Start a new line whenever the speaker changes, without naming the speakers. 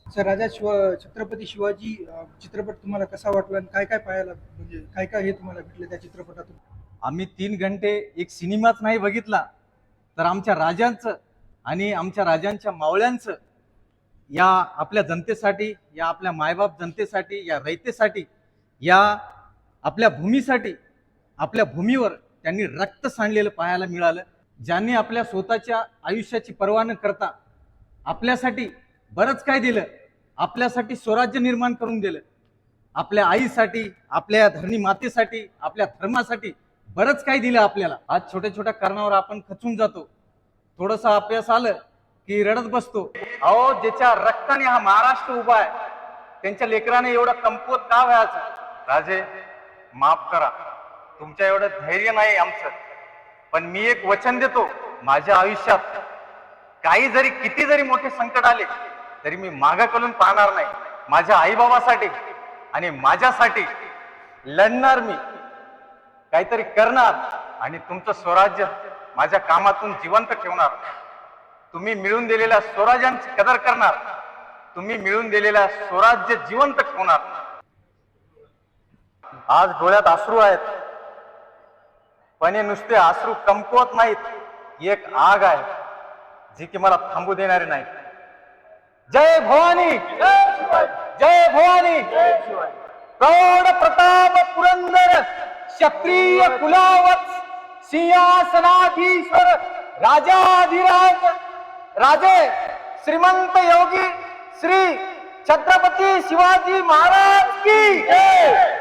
Sir Chhatrapati Shivaji चित्रपट तुम्हाला कसा वाटला आणि काय काय पाहायला म्हणजे काय काय हे तुम्हाला भेटलं त्या चित्रपटातून?
आम्ही 3 घंटे एक सिनेमाच नाही बघितला तर आमच्या राजांचं आणि आमच्या राजांच्या मावळ्यांचं या आपल्या जनतेसाठी, या आपल्या मायबाप जनतेसाठी, या रयतेसाठी, या आपल्या भूमीसाठी, आपल्या भूमीवर त्यांनी रक्त सांडलेलं पाहायला मिळालं. ज्यांनी आपल्या स्वतःच्या आयुष्याची पर्वा न करता आपल्यासाठी बरंच काय दिलं, आपल्यासाठी स्वराज्य निर्माण करून दिलं, आपल्या आईसाठी, आपल्या धरणी मातेसाठी, आपल्या धर्मासाठी बरंच काही दिलं आपल्याला. आज छोट्या छोट्या कारणावर आपण खचून जातो, थोडंसं अपयश आलं की रडत बसतो. अहो, ज्याच्या रक्ताने हा महाराष्ट्र उभा आहे त्यांच्या लेकराने एवढं कमकुवत का व्हायचं? राजे, माफ करा, तुमच्या एवढं धैर्य नाही आमचं, पण मी एक वचन देतो, माझ्या आयुष्यात काही जरी किती जरी मोठे संकट आले तरी मी मागाकलून पाहणार नाही. माझ्या आईबाबासाठी आणि माझ्यासाठी लढणार, मी काहीतरी करणार आणि तुमचं स्वराज्य माझ्या कामातून जिवंत ठेवणार. तुम्ही मिळून दिलेल्या स्वराज्याची कदर करणार, तुम्ही मिळून दिलेल्या स्वराज्य जिवंत ठेवणार. आज डोळ्यात अश्रू आहेत, पण हे नुसते अश्रू कमकुवत नाहीत, एक आग आहे जी की मला थांबू देणारी नाही. जय भवानी, जय भवानी. प्रौढ प्रताप पुरंदर क्षत्रिय कुलावत सिंहासनाधीश्वर राजाधिराज राजे श्रीमंत योगी श्री छत्रपती शिवाजी महाराज की जय.